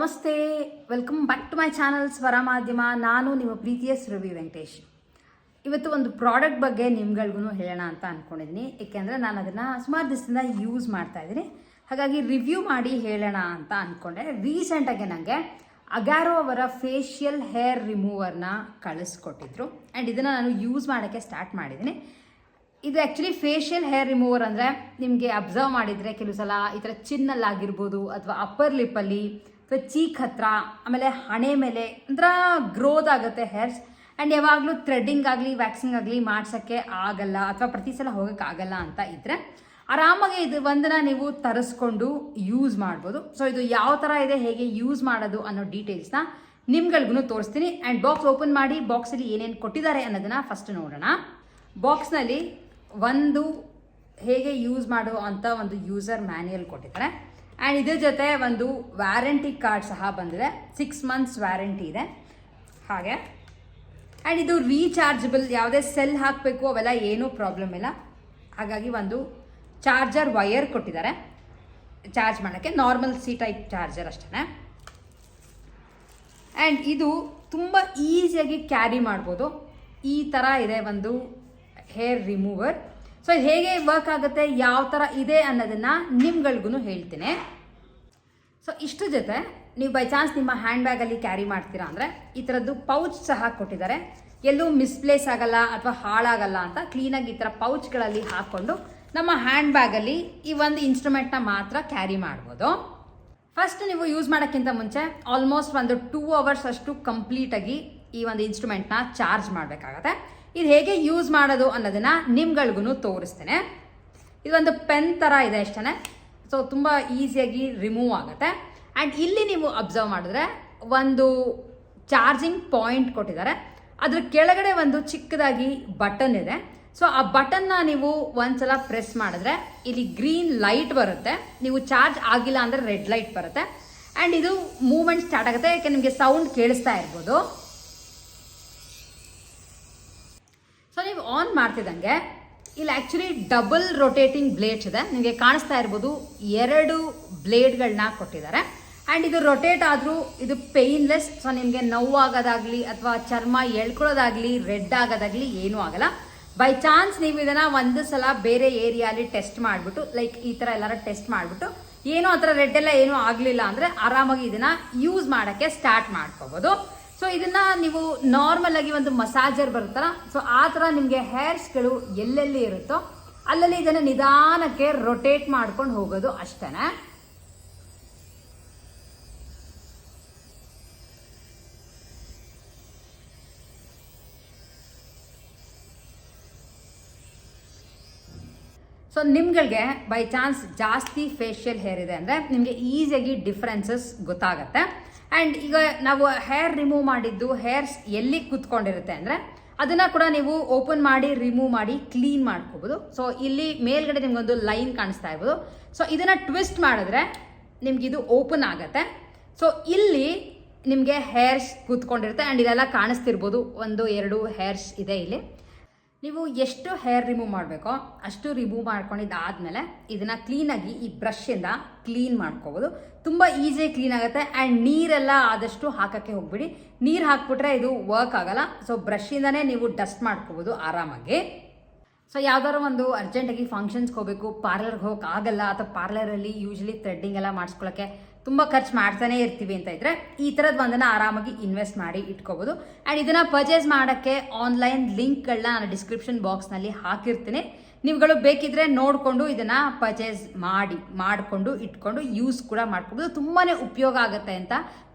ನಮಸ್ತೆ, welcome back to my channel Swara Madhyama. ನಾನು ನಿಮ್ಮ ಪ್ರೀತಿಯ ಸುರಭಿ ವೆಂಕಟೇಶ್. ಇವತ್ತು ಒಂದು ಪ್ರಾಡಕ್ಟ್ ಬಗ್ಗೆ ನಿಮ್ಗಳಿಗೂ ಹೇಳೋಣ ಅಂತ ಅಂದ್ಕೊಂಡಿದ್ದೀನಿ. ಏಕೆಂದರೆ ನಾನು ಅದನ್ನು ಸುಮಾರು ದಿವಸದಿಂದ ಯೂಸ್ ಮಾಡ್ತಾ ಇದ್ದೀನಿ. ಹಾಗಾಗಿ ರಿವ್ಯೂ ಮಾಡಿ ಹೇಳೋಣ ಅಂತ ಅಂದ್ಕೊಂಡೆ. ರೀಸೆಂಟಾಗಿ ನನಗೆ ಅಗ್ಯಾರೋ ಅವರ ಫೇಶಿಯಲ್ ಹೇರ್ ರಿಮೂವರ್ನ ಕಳಿಸ್ಕೊಟ್ಟಿದ್ರು ಆ್ಯಂಡ್ ಇದನ್ನು ನಾನು ಯೂಸ್ ಮಾಡೋಕ್ಕೆ ಸ್ಟಾರ್ಟ್ ಮಾಡಿದ್ದೀನಿ. ಇದು ಆ್ಯಕ್ಚುಲಿ ಫೇಶಿಯಲ್ ಹೇರ್ ರಿಮೂವರ್ ಅಂದರೆ ನಿಮಗೆ ಅಬ್ಸರ್ವ್ ಮಾಡಿದರೆ ಕೆಲವು ಸಲ ಈ ಥರ ಚಿನ್ನಲ್ಲಾಗಿರ್ಬೋದು ಅಥವಾ ಅಪ್ಪರ್ ಲಿಪ್ಪಲ್ಲಿ ಅಥವಾ ಚೀಕ್ ಹತ್ರ, ಆಮೇಲೆ ಹಣೆ ಮೇಲೆ ಒಂಥರ ಗ್ರೋತ್ ಆಗುತ್ತೆ ಹೇರ್ಸ್. ಆ್ಯಂಡ್ ಯಾವಾಗಲೂ ಥ್ರೆಡ್ಡಿಂಗ್ ಆಗಲಿ ವ್ಯಾಕ್ಸಿಂಗ್ ಆಗಲಿ ಮಾಡ್ಸೋಕ್ಕೆ ಆಗಲ್ಲ ಅಥವಾ ಪ್ರತಿ ಸಲ ಹೋಗೋಕ್ಕಾಗಲ್ಲ ಅಂತ ಇದ್ದರೆ ಆರಾಮಾಗಿ ಇದು ಒಂದನ್ನ ನೀವು ತರಿಸ್ಕೊಂಡು ಯೂಸ್ ಮಾಡ್ಬೋದು. ಸೊ ಇದು ಯಾವ ಥರ ಇದೆ, ಹೇಗೆ ಯೂಸ್ ಮಾಡೋದು ಅನ್ನೋ ಡೀಟೇಲ್ಸ್ನ ನಿಮ್ಗಳಿಗೂ ತೋರಿಸ್ತೀನಿ. ಆ್ಯಂಡ್ ಬಾಕ್ಸ್ ಓಪನ್ ಮಾಡಿ ಬಾಕ್ಸಲ್ಲಿ ಏನೇನು ಕೊಟ್ಟಿದ್ದಾರೆ ಅನ್ನೋದನ್ನು ಫಸ್ಟ್ ನೋಡೋಣ. ಬಾಕ್ಸ್ನಲ್ಲಿ ಒಂದು ಹೇಗೆ ಯೂಸ್ ಮಾಡೋ ಅಂತ ಒಂದು ಯೂಸರ್ ಮ್ಯಾನ್ಯಲ್ ಕೊಟ್ಟಿದ್ದಾರೆ. ಆ್ಯಂಡ್ ಇದ್ರ ಜೊತೆ ಒಂದು ವ್ಯಾರಂಟಿ ಕಾರ್ಡ್ ಸಹ ಬಂದಿದೆ. 6 months ವ್ಯಾರಂಟಿ ಇದೆ ಹಾಗೆ. ಆ್ಯಂಡ್ ಇದು ರೀಚಾರ್ಜಬಲ್, ಯಾವುದೇ ಸೆಲ್ ಹಾಕಬೇಕು ಅವೆಲ್ಲ ಏನೂ ಪ್ರಾಬ್ಲಮ್ ಇಲ್ಲ. ಹಾಗಾಗಿ ಒಂದು ಚಾರ್ಜರ್ ವಯರ್ ಕೊಟ್ಟಿದ್ದಾರೆ ಚಾರ್ಜ್ ಮಾಡೋಕ್ಕೆ, ನಾರ್ಮಲ್ ಸಿ ಟೈಪ್ ಚಾರ್ಜರ್ ಅಷ್ಟೇ. ಆ್ಯಂಡ್ ಇದು ತುಂಬ ಈಸಿಯಾಗಿ ಕ್ಯಾರಿ ಮಾಡ್ಬೋದು. ಈ ಥರ ಇದೆ ಒಂದು ಹೇರ್ ರಿಮೂವರ್. ಸೊ ಹೇಗೆ ವರ್ಕ್ ಆಗುತ್ತೆ, ಯಾವ ಥರ ಇದೆ ಅನ್ನೋದನ್ನು ನಿಮ್ಗಳಿಗೂ ಹೇಳ್ತೀನಿ. ಸೊ ಇಷ್ಟು ಜೊತೆ ನೀವು ಬೈ ಚಾನ್ಸ್ ನಿಮ್ಮ ಹ್ಯಾಂಡ್ ಬ್ಯಾಗಲ್ಲಿ ಕ್ಯಾರಿ ಮಾಡ್ತೀರಾ ಅಂದರೆ ಈ ಥರದ್ದು ಪೌಚ್ ಸಹ ಕೊಟ್ಟಿದ್ದಾರೆ. ಎಲ್ಲೂ ಮಿಸ್ಪ್ಲೇಸ್ ಆಗಲ್ಲ ಅಥವಾ ಹಾಳಾಗಲ್ಲ ಅಂತ ಕ್ಲೀನಾಗಿ ಈ ಥರ ಪೌಚ್ಗಳಲ್ಲಿ ಹಾಕ್ಕೊಂಡು ನಮ್ಮ ಹ್ಯಾಂಡ್ ಬ್ಯಾಗಲ್ಲಿ ಈ ಒಂದು ಇನ್ಸ್ಟ್ರೂಮೆಂಟ್ನ ಮಾತ್ರ ಕ್ಯಾರಿ ಮಾಡ್ಬೋದು. ಫಸ್ಟ್ ನೀವು ಯೂಸ್ ಮಾಡೋಕ್ಕಿಂತ ಮುಂಚೆ ಆಲ್ಮೋಸ್ಟ್ ಒಂದು 2 hours ಅಷ್ಟು ಕಂಪ್ಲೀಟಾಗಿ ಈ ಒಂದು ಇನ್ಸ್ಟ್ರೂಮೆಂಟ್ನ ಚಾರ್ಜ್ ಮಾಡಬೇಕಾಗತ್ತೆ. ಇದು ಹೇಗೆ ಯೂಸ್ ಮಾಡೋದು ಅನ್ನೋದನ್ನು ನಿಮ್ಗಳಿಗೂ ತೋರಿಸ್ತೇನೆ. ಇದೊಂದು ಪೆನ್ ಥರ ಇದೆ ಅಷ್ಟೇ. ಸೊ ತುಂಬ ಈಸಿಯಾಗಿ ರಿಮೂವ್ ಆಗುತ್ತೆ. ಆ್ಯಂಡ್ ಇಲ್ಲಿ ನೀವು ಅಬ್ಸರ್ವ್ ಮಾಡಿದ್ರೆ ಒಂದು ಚಾರ್ಜಿಂಗ್ ಪಾಯಿಂಟ್ ಕೊಟ್ಟಿದ್ದಾರೆ. ಅದ್ರ ಕೆಳಗಡೆ ಒಂದು ಚಿಕ್ಕದಾಗಿ ಬಟನ್ ಇದೆ. ಸೊ ಆ ಬಟನ್ನ ನೀವು ಒಂದ್ಸಲ ಪ್ರೆಸ್ ಮಾಡಿದ್ರೆ ಇಲ್ಲಿ ಗ್ರೀನ್ ಲೈಟ್ ಬರುತ್ತೆ. ನೀವು ಚಾರ್ಜ್ ಆಗಿಲ್ಲ ಅಂದರೆ ರೆಡ್ ಲೈಟ್ ಬರುತ್ತೆ. ಆ್ಯಂಡ್ ಇದು ಮೂವ್ಮೆಂಟ್ ಸ್ಟಾರ್ಟ್ ಆಗುತ್ತೆ. ಯಾಕೆ ನಿಮಗೆ ಸೌಂಡ್ ಕೇಳಿಸ್ತಾ ಇರ್ಬೋದು. ಸೊ ನೀವು ಆನ್ ಮಾಡ್ತಿದ್ದಂಗೆ ಇಲ್ಲಿ ಆ್ಯಕ್ಚುಲಿ ಡಬಲ್ ರೊಟೇಟಿಂಗ್ ಬ್ಲೇಡ್ಸ್ ಇದೆ. ನಿಮಗೆ ಕಾಣಿಸ್ತಾ ಇರ್ಬೋದು, 2 ಬ್ಲೇಡ್ಗಳನ್ನ ಕೊಟ್ಟಿದ್ದಾರೆ. ಆ್ಯಂಡ್ ಇದು ರೊಟೇಟ್ ಆದರೂ ಇದು ಪೇಯ್ನ್ಲೆಸ್. ಸೊ ನಿಮಗೆ ನೋವಾಗೋದಾಗಲಿ ಅಥವಾ ಚರ್ಮ ಎಳ್ಕೊಳ್ಳೋದಾಗಲಿ ರೆಡ್ ಆಗೋದಾಗಲಿ ಏನೂ ಆಗಲ್ಲ. ಬೈ ಚಾನ್ಸ್ ನೀವು ಇದನ್ನು ಒಂದು ಸಲ ಬೇರೆ ಏರಿಯಾಲಿ ಟೆಸ್ಟ್ ಮಾಡಿಬಿಟ್ಟು, ಲೈಕ್ ಈ ಥರ ಎಲ್ಲರ ಟೆಸ್ಟ್ ಮಾಡಿಬಿಟ್ಟು ಏನೂ ಆ ಥರ ರೆಡ್ ಎಲ್ಲ ಏನೂ ಆಗಲಿಲ್ಲ ಅಂದರೆ ಆರಾಮಾಗಿ ಇದನ್ನು ಯೂಸ್ ಮಾಡೋಕ್ಕೆ ಸ್ಟಾರ್ಟ್ ಮಾಡ್ಕೋಬೋದು. ಸೊ ಇದನ್ನು ನೀವು ನಾರ್ಮಲ್ ಆಗಿ ಒಂದು ಮಸಾಜರ್ ಬರುತ್ತಲ್ಲ, ಸೊ ಆ ಥರ ನಿಮಗೆ ಹೇರ್ಸ್ಗಳು ಎಲ್ಲೆಲ್ಲಿ ಇರುತ್ತೋ ಅಲ್ಲಲ್ಲಿ ಇದನ್ನು ನಿಧಾನಕ್ಕೆ ರೊಟೇಟ್ ಮಾಡ್ಕೊಂಡು ಹೋಗೋದು ಅಷ್ಟೇ. ಸೊ ನಿಮ್ಗಳಿಗೆ ಬೈ ಚಾನ್ಸ್ ಜಾಸ್ತಿ ಫೇಶಿಯಲ್ ಹೇರ್ ಇದೆ ಅಂದರೆ ನಿಮಗೆ ಈಸಿಯಾಗಿ ಡಿಫ್ರೆನ್ಸಸ್ ಗೊತ್ತಾಗತ್ತೆ. ಆ್ಯಂಡ್ ಈಗ ನಾವು ಹೇರ್ ರಿಮೂವ್ ಮಾಡಿದ್ದು ಹೇರ್ಸ್ ಎಲ್ಲಿ ಕೂತ್ಕೊಂಡಿರುತ್ತೆ ಅಂದರೆ ಅದನ್ನು ಕೂಡ ನೀವು ಓಪನ್ ಮಾಡಿ ರಿಮೂವ್ ಮಾಡಿ ಕ್ಲೀನ್ ಮಾಡ್ಕೋಬೋದು. ಸೊ ಇಲ್ಲಿ ಮೇಲ್ಗಡೆ ನಿಮ್ಗೊಂದು ಲೈನ್ ಕಾಣಿಸ್ತಾ ಇರ್ಬೋದು. ಸೊ ಇದನ್ನು ಟ್ವಿಸ್ಟ್ ಮಾಡಿದ್ರೆ ನಿಮ್ಗಿದು ಓಪನ್ ಆಗುತ್ತೆ. ಸೊ ಇಲ್ಲಿ ನಿಮಗೆ ಹೇರ್ಸ್ ಕೂತ್ಕೊಂಡಿರುತ್ತೆ. ಆ್ಯಂಡ್ ಇಲ್ಲೆಲ್ಲ ಕಾಣಿಸ್ತಿರ್ಬೋದು, 1-2 ಹೇರ್ಸ್ ಇದೆ ಇಲ್ಲಿ. ನೀವು ಎಷ್ಟು ಹೇರ್ ರಿಮೂವ್ ಮಾಡಬೇಕೋ ಅಷ್ಟು ರಿಮೂವ್ ಮಾಡ್ಕೊಂಡಿದ್ದಾದಮೇಲೆ ಇದನ್ನು ಕ್ಲೀನಾಗಿ ಈ ಬ್ರಷಿಂದ ಕ್ಲೀನ್ ಮಾಡ್ಕೋಬೋದು. ತುಂಬ ಈಸಿಯಾಗಿ ಕ್ಲೀನ್ ಆಗುತ್ತೆ. ಆ್ಯಂಡ್ ನೀರೆಲ್ಲ ಆದಷ್ಟು ಹಾಕೋಕ್ಕೆ ಹೋಗ್ಬಿಡಿ. ನೀರು ಹಾಕ್ಬಿಟ್ರೆ ಇದು ವರ್ಕ್ ಆಗಲ್ಲ. ಸೊ ಬ್ರಷಿಂದನೇ ನೀವು ಡಸ್ಟ್ ಮಾಡ್ಕೋಬೋದು ಆರಾಮಾಗಿ. ಸೊ ಯಾವ್ದಾದ್ರು ಒಂದು ಅರ್ಜೆಂಟಾಗಿ ಫಂಕ್ಷನ್ಸ್ಗೆ ಹೋಗಬೇಕು, ಪಾರ್ಲರ್ಗೆ ಹೋಗಕ್ಕೆ ಆಗಲ್ಲ ಅಥವಾ ಪಾರ್ಲರಲ್ಲಿ ಯೂಶ್ವಲಿ ಥ್ರೆಡ್ಡಿಂಗ್ ಎಲ್ಲ ಮಾಡಿಸ್ಕೊಳ್ಳೋಕ್ಕೆ ತುಂಬ ಖರ್ಚು ಮಾಡ್ತಾನೆ ಇರ್ತೀವಿ ಅಂತ ಇದ್ದರೆ ಈ ಥರದ್ದು ಒಂದನ್ನು ಆರಾಮಾಗಿ ಇನ್ವೆಸ್ಟ್ ಮಾಡಿ ಇಟ್ಕೋಬೋದು. ಆ್ಯಂಡ್ ಇದನ್ನು ಪರ್ಚೇಸ್ ಮಾಡೋಕ್ಕೆ ಆನ್ಲೈನ್ ಲಿಂಕ್ಗಳನ್ನ ನಾನು ಡಿಸ್ಕ್ರಿಪ್ಷನ್ ಬಾಕ್ಸ್ನಲ್ಲಿ ಹಾಕಿರ್ತೀನಿ. ನೀವುಗಳು ಬೇಕಿದ್ರೆ ನೋಡಿಕೊಂಡು ಇದನ್ನು ಪರ್ಚೇಸ್ ಮಾಡಿಕೊಂಡು ಇಟ್ಕೊಂಡು ಯೂಸ್ ಕೂಡ ಮಾಡ್ಕೋಬೋದು. ತುಂಬಾ ಉಪಯೋಗ ಆಗುತ್ತೆ ಅಂತ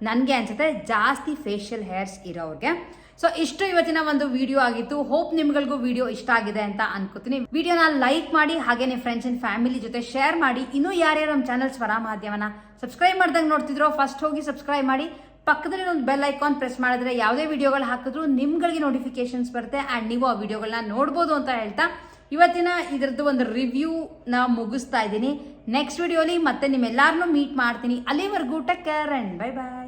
ನನಗೆ ಅನಿಸುತ್ತೆ, ಜಾಸ್ತಿ ಫೇಶಿಯಲ್ ಹೇರ್ಸ್ ಇರೋರಿಗೆ. ಸೊ ಇಷ್ಟು ಇವತ್ತಿನ ಒಂದು ವಿಡಿಯೋ ಆಗಿತ್ತು. ಹೋಪ್ ನಿಮ್ಗಳಿಗೂ ವಿಡಿಯೋ ಇಷ್ಟ ಆಗಿದೆ ಅಂತ ಅನ್ಕೋತೀನಿ. ವಿಡಿಯೋನ ಲೈಕ್ ಮಾಡಿ, ಹಾಗೆ ನಿಮ್ಮ ಫ್ರೆಂಡ್ಸ್ ಅಂಡ್ ಫ್ಯಾಮಿಲಿ ಜೊತೆ ಶೇರ್ ಮಾಡಿ. ಇನ್ನೂ ಯಾರ್ಯಾರು ನಮ್ಮ ಚಾನಲ್ ಸ್ವರ ಮಾಧ್ಯಮನ ಸಬ್ಸ್ಕ್ರೈಬ್ ಮಾಡ್ದಂಗೆ ನೋಡ್ತಿದ್ರೋ ಫಸ್ಟ್ ಹೋಗಿ ಸಬ್ಸ್ಕ್ರೈಬ್ ಮಾಡಿ. ಪಕ್ಕದಲ್ಲಿ ಒಂದು ಬೆಲ್ ಐಕಾನ್ ಪ್ರೆಸ್ ಮಾಡಿದ್ರೆ ಯಾವುದೇ ವಿಡಿಯೋಗಳು ಹಾಕಿದ್ರು ನಿಮ್ಗಳಿಗೆ ನೋಟಿಫಿಕೇಶನ್ಸ್ ಬರುತ್ತೆ. ಆ್ಯಂಡ್ ನೀವು ಆ ವಿಡಿಯೋಗಳನ್ನ ನೋಡ್ಬೋದು ಅಂತ ಹೇಳ್ತಾ ಇವತ್ತಿನ ಇದರದ್ದು ಒಂದು ರಿವ್ಯೂನ ಮುಗಿಸ್ತಾ ಇದ್ದೀನಿ. ನೆಕ್ಸ್ಟ್ ವಿಡಿಯೋಲಿ ಮತ್ತೆ ನಿಮ್ಮೆಲ್ಲರನ್ನೂ ಮೀಟ್ ಮಾಡ್ತೀನಿ. ಅಲ್ಲಿವರೆಗೂ take care and bye bye.